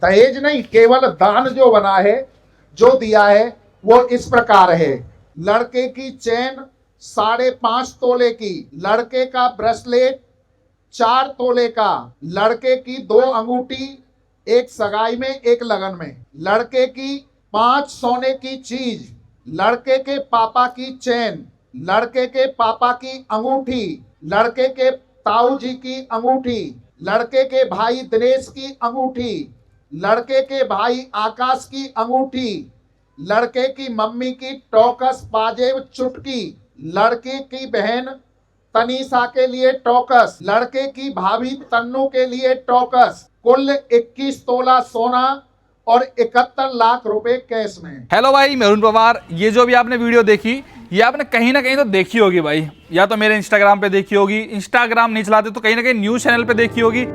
दहेज नहीं, केवल दान जो बना है, जो दिया है वो इस प्रकार है। लड़के की चेन 5.5 तोले की, लड़के का ब्रेसलेट 4 तोले का, लड़के की 2 अंगूठी, एक सगाई में एक लगन में, लड़के की 5 सोने की चीज, लड़के के पापा की चेन, लड़के के पापा की अंगूठी, लड़के के ताऊ जी की अंगूठी, लड़के के भाई दिनेश की अंगूठी, लड़के के भाई आकाश की अंगूठी, लड़के की मम्मी की टोकस पाजेब चुटकी, लड़के की बहन तनीषा के लिए टोकस, लड़के की भाभी तन्नू के लिए टोकस, कुल 21 तोला सोना और 71 लाख रुपए कैश में। हेलो भाई, मैं अरुण पवार। ये जो भी आपने वीडियो देखी, ये आपने कहीं ना कहीं तो देखी होगी भाई, या तो मेरे इंस्टाग्राम पे देखी होगी, इंस्टाग्राम नहीं चलाते तो कहीं ना कहीं न्यूज चैनल पे देखी होगी।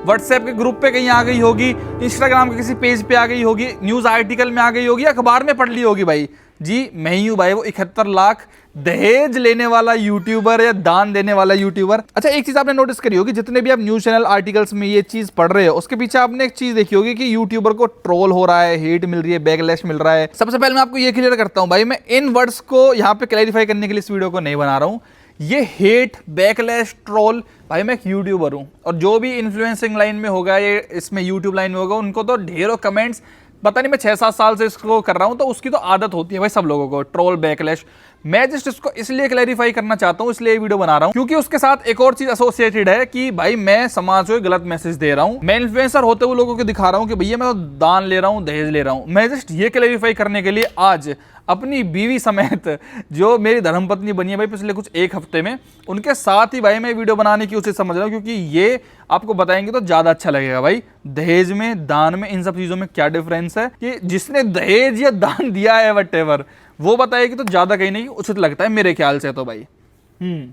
व्हाट्सएप के ग्रुप पे कहीं आ गई होगी, इंस्टाग्राम के किसी पेज पे आ गई होगी, न्यूज आर्टिकल में आ गई होगी, अखबार में पढ़ ली होगी भाई। जी मैं ही हूँ भाई, वो 71 लाख दहेज लेने वाला यूट्यूबर या दान देने वाला यूट्यूबर। अच्छा, एक चीज आपने नोटिस करी होगी, जितने भी आप न्यूज चैनल आर्टिकल्स में ये चीज पढ़ रहे हो, उसके पीछे आपने एक चीज देखी होगी कि यूट्यूबर को ट्रोल हो रहा है, हेट मिल रही है, बैकलैश मिल रहा है। सबसे पहले मैं आपको ये क्लियर करता हूँ भाई, मैं इन वर्ड्स को यहाँ पे क्लैरिफाई करने के लिए इस वीडियो को नहीं बना रहा हूँ। ये हेट, बैकलैश, ट्रोल, भाई मैं एक यूट्यूबर हूँ, और जो भी इन्फ्लुएंसिंग लाइन में होगा, ये इसमें यूट्यूब लाइन में होगा, उनको तो ढेरों कमेंट्स, पता नहीं मैं 6-7 साल से इसको कर रहा हूँ, तो उसकी तो आदत होती है भाई सब लोगों को, ट्रोल, बैकलैश। मैं जस्ट इसको इसलिए क्लैरिफाई करना चाहता हूँ, इसलिए वीडियो बना रहा हूँ, क्योंकि उसके साथ एक और चीज एसोसिएटेड है कि भाई मैं समाज को गलत मैसेज दे रहा हूँ। मैं इन्फ्लुएंसर होते हुए लोगों को दिखा रहा हूँ कि भैया मैं तो दान ले रहा हूँ, दहेज ले रहा हूँ। मैं जस्ट ये क्लैरिफाई करने के लिए आज अपनी बीवी समेत, जो मेरी धर्मपत्नी बनी है भाई पिछले कुछ 1 हफ्ते में, उनके साथ ही भाई मैं वीडियो बनाने की उचित समझ रहा हूँ, क्योंकि ये आपको बताएंगे तो ज्यादा अच्छा लगेगा भाई। दहेज में, दान में, इन सब चीजों में क्या डिफरेंस है, कि जिसने दहेज या दान दिया है वटेवर, वो बताएगी तो ज्यादा कहीं नहीं उचित लगता है मेरे ख्याल से तो भाई।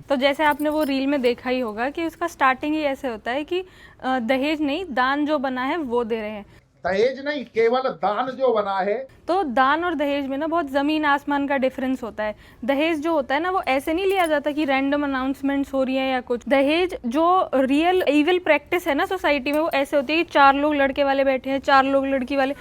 तो जैसे आपने वो रील में देखा ही होगा कि उसका स्टार्टिंग ही ऐसे होता है कि दहेज नहीं, दान जो बना है वो दे रहे हैं। दहेज नहीं, केवल दान जो बना है। तो दान और दहेज में ना बहुत जमीन आसमान का डिफरेंस होता है। दहेज जो होता है ना, वो ऐसे नहीं लिया जाता कि रैंडम अनाउंसमेंट्स हो रही है या कुछ। दहेज जो रियल इविल प्रैक्टिस है ना सोसाइटी में, वो ऐसे होती है कि 4 लोग लड़के वाले बैठे हैं, 4 लोग लड़की वाले,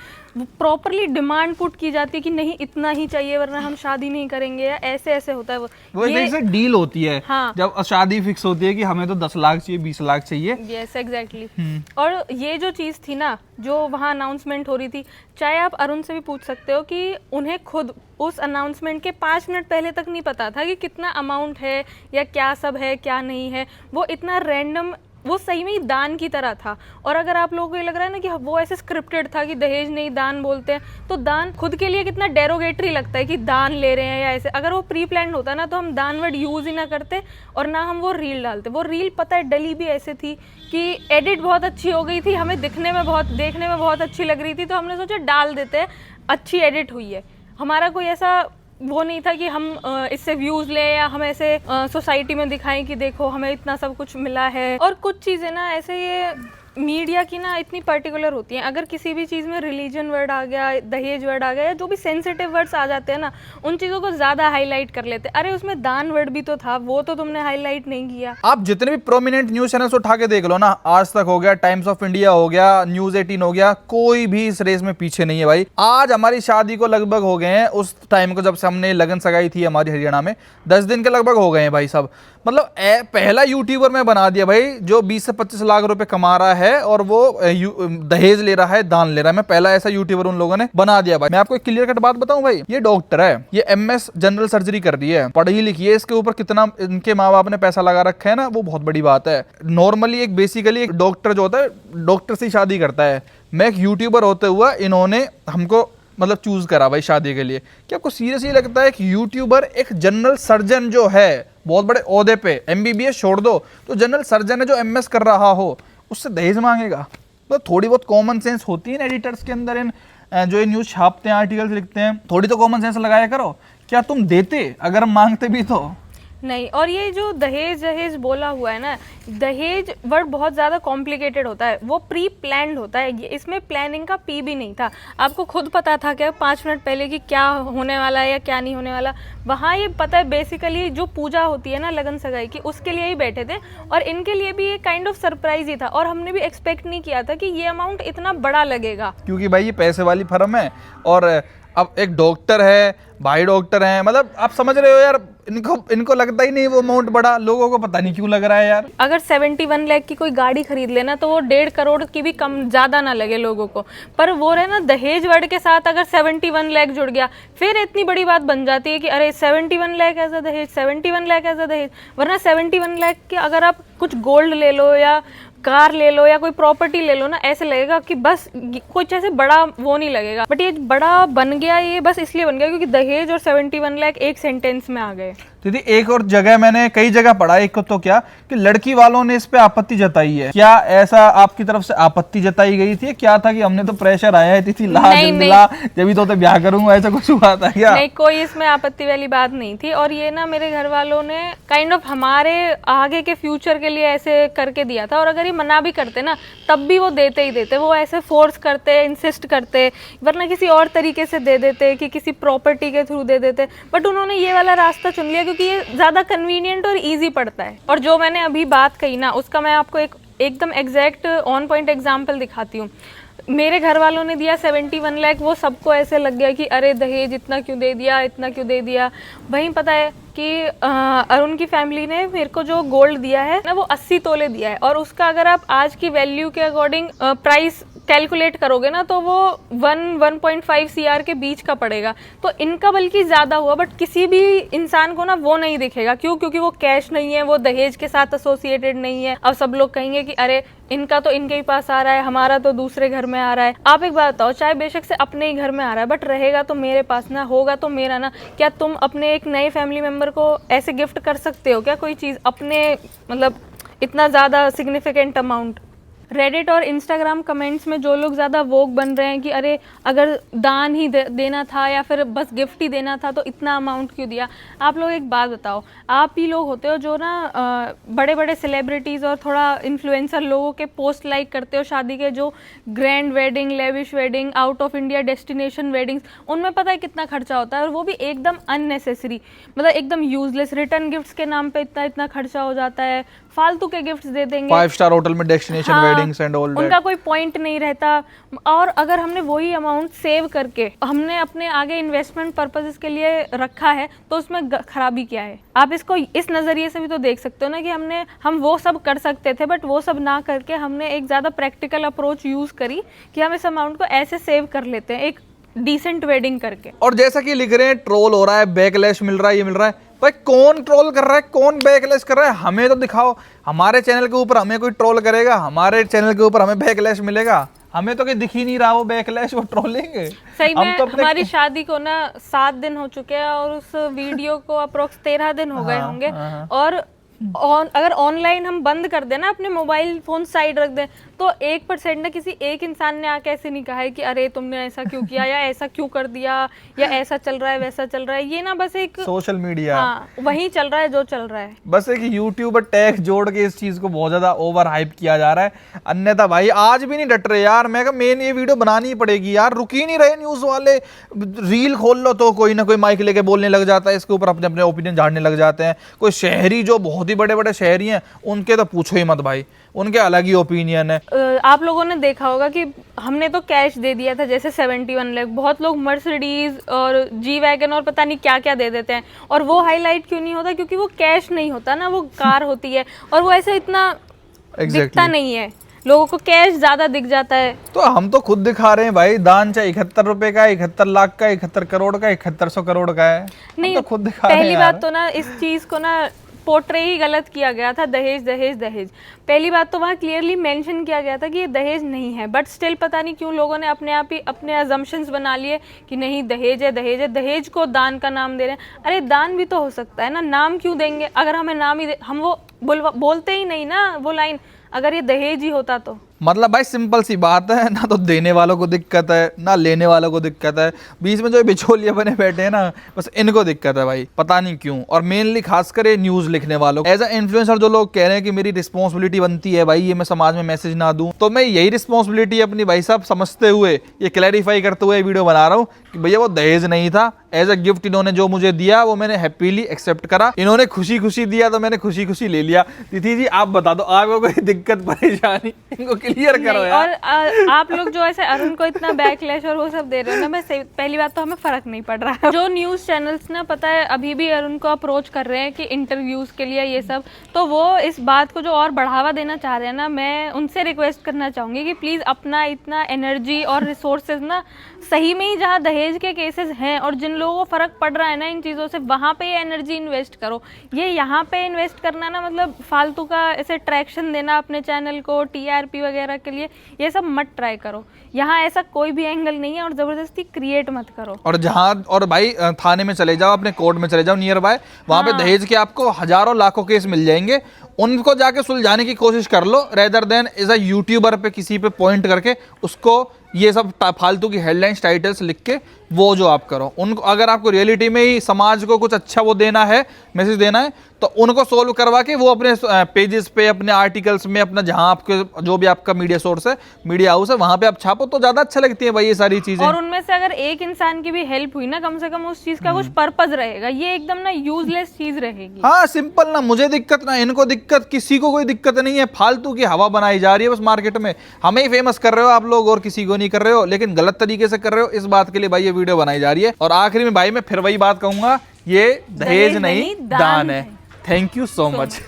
प्रॉपरली डिमांड पुट की जाती है कि नहीं इतना ही चाहिए वरना हम शादी नहीं करेंगे, या ऐसे ऐसे होता है वो जैसे डील होती है। हाँ, जब शादी फिक्स होती है कि हमें तो 10 लाख चाहिए, 20 लाख चाहिए। Yes exactly. और ये जो चीज थी ना, जो वहाँ अनाउंसमेंट हो रही थी, चाहे आप अरुण से भी पूछ सकते हो कि उन्हें खुद उस अनाउंसमेंट के 5 मिनट पहले तक नहीं पता था कि कितना अमाउंट है या क्या सब है क्या नहीं है। वो इतना रैंडम, वो सही में ही दान की तरह था। और अगर आप लोगों को ये लग रहा है ना कि वो ऐसे स्क्रिप्टेड था कि दहेज नहीं दान बोलते हैं, तो दान खुद के लिए कितना डेरोगेटरी लगता है कि दान ले रहे हैं या ऐसे। अगर वो प्री प्लान होता ना, तो हम दान वर्ड यूज ही ना करते और ना हम वो रील डालते। वो रील पता है डली भी ऐसे थी कि एडिट बहुत अच्छी हो गई थी, हमें देखने में बहुत अच्छी लग रही थी, तो हमने सोचा डाल देते हैं, अच्छी एडिट हुई है। हमारा कोई ऐसा वो नहीं था कि हम इससे व्यूज ले या हम ऐसे सोसाइटी में दिखाएं कि देखो हमें इतना सब कुछ मिला है। और कुछ चीजें ना ऐसे, ये मीडिया की ना इतनी पर्टिकुलर होती हैं। अगर किसी भी चीज़ में रिलीजन वर्ड आ गया, दहेज वर्ड आ गया, या जो भी सेंसिटिव वर्ड्स आ जाते हैं ना, उन चीज़ों को ज़्यादा हाईलाइट कर लेते हैं। अरे उसमें दान वर्ड भी तो था, वो तो तुमने हाईलाइट नहीं किया। आप जितने भी प्रोमिनेंट न्यूज चैनल्स उठा के देख लो ना, आज तक हो गया, टाइम्स ऑफ इंडिया हो गया, न्यूज 18 हो गया, कोई भी इस रेस में पीछे नहीं है भाई। आज हमारी शादी को लगभग हो गए हैं, उस टाइम को जब से हमने लगन सगाई थी हमारी हरियाणा में, 10 दिन के लगभग हो गए हैं भाई सब। मतलब पहला यूट्यूबर मैं बना दिया भाई जो 20 से 25 लाख रुपए कमा रहा है और वो दहेज ले रहा है, दान ले रहा है। मैं पहला ऐसा यूट्यूबर उन लोगों ने बना दिया भाई। मैं आपको एक क्लियर कट बात बताऊं भाई, ये डॉक्टर है, ये MS जनरल सर्जरी कर रही है, पढ़ी लिखी है, इसके ऊपर कितना इनके माँ बाप ने पैसा लगा रखा है ना, वो बहुत बड़ी बात है। नॉर्मली एक बेसिकली एक डॉक्टर जो होता है, डॉक्टर से शादी करता है। मैं एक यूट्यूबर होते हुआ इन्होंने हमको मतलब चूज करा भाई शादी के लिए। क्या आपको सीरियसली लगता है कि यूट्यूबर एक जनरल सर्जन जो है, बहुत बड़े ओहदे पे, MBBS छोड़ दो, तो जनरल सर्जन है जो MS कर रहा हो, उससे दहेज मांगेगा? तो थोड़ी बहुत कॉमन सेंस होती है ना एडिटर्स के अंदर, इन जो ये न्यूज छापते हैं, आर्टिकल्स लिखते हैं, थोड़ी तो कॉमन सेंस लगाया करो। क्या तुम देते अगर हम मांगते भी तो? नहीं। और ये जो दहेज दहेज बोला हुआ है ना, दहेज वर्ड बहुत ज़्यादा कॉम्प्लिकेटेड होता है, वो प्री प्लान्ड होता है, इसमें प्लानिंग का पी भी नहीं था। आपको खुद पता था क्या 5 मिनट पहले कि क्या होने वाला है या क्या नहीं होने वाला? वहाँ ये पता है बेसिकली जो पूजा होती है ना लगन सगाई की, उसके लिए ही बैठे थे, और इनके लिए भी ये काइंड ऑफ सरप्राइज ही था, और हमने भी एक्सपेक्ट नहीं किया था कि ये अमाउंट इतना बड़ा लगेगा। क्योंकि भाई ये पैसे वाली फर्म है, और अब एक डॉक्टर है, भाई डॉक्टर हैं, मतलब आप समझ रहे हो यार, इनको लगता ही नहीं वो अमाउंट बड़ा, लोगों को पता नहीं क्यों लग रहा है यार। अगर 71 लाख की कोई गाड़ी खरीद लेना तो वो 1.5 करोड़ की भी कम ज़्यादा ना लगे लोगों को, पर वो रहे ना दहेज वर्ड के साथ अगर 71 लाख जुड़ गया, फिर इतनी बड़ी बात बन जाती है कि अरे 71 लाख एज अ दहेज, 71 लाख एज अ दहेज। वरना 71 लाख के अगर आप कुछ गोल्ड ले लो या कार ले लो या कोई प्रॉपर्टी ले लो ना, ऐसे लगेगा कि बस कुछ ऐसे बड़ा वो नहीं लगेगा, बट ये बड़ा बन गया, ये बस इसलिए बन गया क्योंकि दहेज और 71 लाख एक सेंटेंस में आ गए। दीदी एक और जगह मैंने कई जगह पढ़ा, एक तो क्या कि लड़की वालों ने इस पे आपत्ति जताई है, क्या ऐसा आपकी तरफ से आपत्ति जताई गई थी? क्या था कि हमने तो प्रेशर आया है थी ला जब तो ब्याह करूंगा, ऐसा कुछ हुआ था क्या? नहीं, कोई इसमें आपत्ति वाली बात नहीं थी, और ये ना मेरे घर वालों ने काइंड ऑफ हमारे आगे के फ्यूचर के लिए ऐसे करके दिया था, और अगर ये मना भी करते ना तब भी वो देते ही देते, वो ऐसे फोर्स करते, इंसिस्ट करते, वरना किसी और तरीके से दे देते कि किसी प्रॉपर्टी के थ्रू दे देते, बट उन्होंने ये वाला रास्ता चुन लिया क्योंकि ये ज़्यादा कन्वीनियंट और ईजी पड़ता है। और जो मैंने अभी बात कही ना, उसका मैं आपको एकदम एग्जैक्ट ऑन पॉइंट एग्जाम्पल दिखाती हूँ। मेरे घर वालों ने दिया 71 लाख, वो सबको ऐसे लग गया कि अरे दहेज इतना क्यों दे दिया, इतना क्यों दे दिया। वहीं पता है कि अरुण की फैमिली ने मेरे को जो गोल्ड दिया है ना, वो 80 तोले दिया है, और उसका अगर आप आज की वैल्यू के अकॉर्डिंग प्राइस कैलकुलेट करोगे ना तो वो 1.5 CR के बीच का पड़ेगा। तो इनका बल्कि ज़्यादा हुआ, बट किसी भी इंसान को ना वो नहीं दिखेगा। क्यों? क्योंकि वो कैश नहीं है, वो दहेज के साथ एसोसिएटेड नहीं है। अब सब लोग कहेंगे कि अरे इनका तो इनके ही पास आ रहा है, हमारा तो दूसरे घर में आ रहा है। आप एक बात बताओ, चाहे बेशक से अपने ही घर में आ रहा है, बट रहेगा तो मेरे पास ना, होगा तो मेरा ना। क्या तुम अपने एक नए फैमिली मेम्बर को ऐसे गिफ्ट कर सकते हो क्या कोई चीज़ अपने, मतलब इतना ज़्यादा सिग्निफिकेंट अमाउंट? रेडिट और इंस्टाग्राम कमेंट्स में जो लोग ज़्यादा वोक बन रहे हैं कि अरे अगर दान ही देना था या फिर बस गिफ्ट ही देना था तो इतना अमाउंट क्यों दिया। आप लोग एक बात बताओ, आप ही लोग होते हो जो ना बड़े बड़े सेलिब्रिटीज़ और थोड़ा इन्फ्लुएंसर लोगों के पोस्ट लाइक करते हो शादी के, जो grand wedding, lavish wedding, out of India destination weddings, उनमें पता है कितना खर्चा होता है, और वो भी एकदम अननेसेसरी, मतलब एकदम यूजलेस। रिटर्न गिफ्ट्स के नाम पे इतना इतना खर्चा हो जाता है, फालतू के गिफ्ट्स दे देंगे, 5 स्टार होटल में destination weddings and all that, उनका कोई पॉइंट नहीं रहता। और अगर हमने वही अमाउंट सेव करके हमने अपने आगे इन्वेस्टमेंट पर्पसेस के लिए रखा है तो उसमें खराबी क्या है? आप इसको इस नज़रिए से भी तो देख सकते हो ना कि हम वो सब कर सकते थे, बट वो सब ना करके हमने एक ज़्यादा प्रैक्टिकल अप्रोच यूज़ करी कि हम इस अमाउंट को ऐसे सेव कर लेते हैं एक डिसेंट वेडिंग करके। और जैसा कि लिख रहे हैं, ट्रोल हो रहा है, बैकलैश मिल रहा है, ये मिल रहा है, भाई कौन ट्रोल कर रहा है, कौन बैकलैश कर रहा है? हमें तो दिखाओ, हमारे चैनल के ऊपर हमें कोई ट्रोल करेगा, हमारे चैनल के ऊपर हमें बैकलैश मिलेगा? हमें तो कहीं दिख ही नहीं रहा वो बैकलैश, वो ट्रोलिंग। सही में तो हमारी शादी को ना 7 दिन हो चुके हैं और उस वीडियो को अप्रोक्स 13 दिन हो गए होंगे। और अगर ऑनलाइन हम बंद कर दें ना, अपने मोबाइल फोन साइड रख दें, तो 1% ना किसी एक इंसान ने आके ऐसे नहीं कहा है कि अरे तुमने ऐसा क्यों किया या ऐसा क्यों कर दिया या ऐसा चल रहा है वैसा चल रहा है। ये ना बस एक सोशल मीडिया, हाँ, वही चल रहा है जो चल रहा है। बस एक यूट्यूबर टैग जोड़ के इस चीज को बहुत ज्यादा ओवर हाइप किया जा रहा है। अन्यथा भाई आज भी नहीं डट रहे यार, मैं कहा मेन ये वीडियो बनानी पड़ेगी यार, रुक ही नहीं रहे न्यूज वाले। रील खोल लो तो कोई ना कोई माइक लेके बोलने लग जाता है, इसके ऊपर अपने अपने ओपिनियन झाड़ने लग जाते हैं। कोई शहरी जो बहुत ही बड़े बड़े शहरी हैं उनके तो पूछो ही मत भाई, उनके अलग ही ओपिनियन है। आप लोगों ने देखा होगा कि हमने तो कैश दे दिया था, जैसे 71 लाख। बहुत लोग मर्सिडीज और जी वैगन और पता नहीं क्या क्या दे देते हैं, और वो हाईलाइट क्यों नहीं होता? क्योंकि वो कैश नहीं होता ना, वो कार होती है, और वो ऐसे इतना दिखता नहीं है, लोगों को कैश ज्यादा दिख जाता है। तो हम तो खुद दिखा रहे हैं भाई, दान चाहे 71 रुपए का, 71 लाख का, 71 करोड़ का, 7100 करोड़ का है। नहीं तो खुद दिखा रहे हैं। पहली बात तो ना इस चीज को ना पोर्ट्रे ही गलत किया गया था, दहेज दहेज दहेज। पहली बात तो वहाँ क्लियरली मेंशन किया गया था कि ये दहेज नहीं है, बट स्टिल पता नहीं क्यों लोगों ने अपने आप ही अपने अजम्पशंस बना लिए कि नहीं दहेज है, दहेज है। दहेज को दान का नाम दे रहे हैं। अरे दान भी तो हो सकता है ना, नाम क्यों देंगे? अगर हमें नाम ही हम वो बोलते ही नहीं ना वो लाइन, अगर ये दहेज ही होता तो मतलब भाई सिंपल सी बात है ना, तो देने वालों को दिक्कत है ना लेने वालों को दिक्कत है, बीच में जो बिचौलिए बने बैठे हैं ना, बस इनको दिक्कत है भाई, पता नहीं क्यों। और मेनली खासकर ये न्यूज लिखने वालों, एज अ इन्फ्लुएंसर जो लोग कह रहे हैं कि मेरी रिस्पॉन्सिबिलिटी बनती है भाई ये मैं समाज में मैसेज ना दूं, तो मैं यही रिस्पॉन्सिबिलिटी अपनी भाई साहब समझते हुए ये क्लैरिफाई करते हुए वीडियो बना रहा हूँ कि भैया वो दहेज नहीं था, एज अ गिफ्ट इन्होंने जो मुझे दिया वो मैंने हैप्पीली एक्सेप्ट करा, इन्होंने खुशी खुशी दिया तो मैंने खुशी खुशी ले लिया। तिथि जी आप बता दो, आपको कोई दिक्कत परेशानी, इनको क्लियर करो यार। और आप लोग जो ऐसे अरुण को इतना बैकलैश और वो सब दे रहे हो ना, मैं पहली बात तो हमें फर्क नहीं पड़ रहा है। जो न्यूज चैनल्स ना पता है अभी भी अरुण को अप्रोच कर रहे हैं कि इंटरव्यूज के लिए ये सब, तो वो इस बात को जो और बढ़ावा देना चाह रहे हैं ना, मैं उनसे रिक्वेस्ट करना चाहूंगी कि प्लीज अपना इतना एनर्जी और रिसोर्सेज ना सही में ही जहाँ दहेज के केसेस हैं और जिन लोगों को फर्क पड़ रहा है ना इन चीज़ों से, वहाँ पे एनर्जी इन्वेस्ट करो। ये यहाँ पे इन्वेस्ट करना ना मतलब फालतू का ऐसे ट्रैक्शन देना अपने चैनल को टीआरपी वगैरह के लिए, ये सब मत ट्राई करो। यहाँ ऐसा कोई भी एंगल नहीं है और ज़बरदस्ती क्रिएट मत करो। और जहाँ और भाई थाने में चले जाओ, अपने कोर्ट में चले जाओ नियर बाय, वहाँ पे दहेज के आपको हजारों लाखों केस मिल जाएंगे, उनको जाके सुलझाने की कोशिश कर लो, rather than as a YouTuber पे किसी पे पॉइंट करके उसको ये सब फालतू की हेडलाइंस टाइटल्स लिख के वो जो आप करो। उनको अगर आपको रियलिटी में ही समाज को कुछ अच्छा वो देना है, मैसेज देना है, तो उनको सोल्व करवा के वो अपने पेजेस पे, अपने आर्टिकल्स में, अपना जहां आपके जो भी आपका मीडिया सोर्स है, मीडिया हाउस है, वहां पे आप छापो तो ज्यादा अच्छा लगती है भाई ये सारी चीजें। और उनमें से अगर एक इंसान की भी हेल्प हुई ना, कम से कम उस चीज का कुछ पर्पज रहेगा, ये एकदम ना यूजलेस चीज रहेगी। हाँ सिंपल, ना मुझे दिक्कत ना इनको दिक्कत, किसी को कोई दिक्कत नहीं है, फालतू की हवा बनाई जा रही है बस मार्केट में, हमें ही फेमस कर रहे हो आप लोग और किसी को नहीं कर रहे हो, लेकिन गलत तरीके से कर रहे हो। इस बात के लिए भाई ये वीडियो बनाई जा रही है। और आखिरी में भाई मैं फिर वही बात कहूंगा, ये दहेज नहीं दान है। Thank you so much.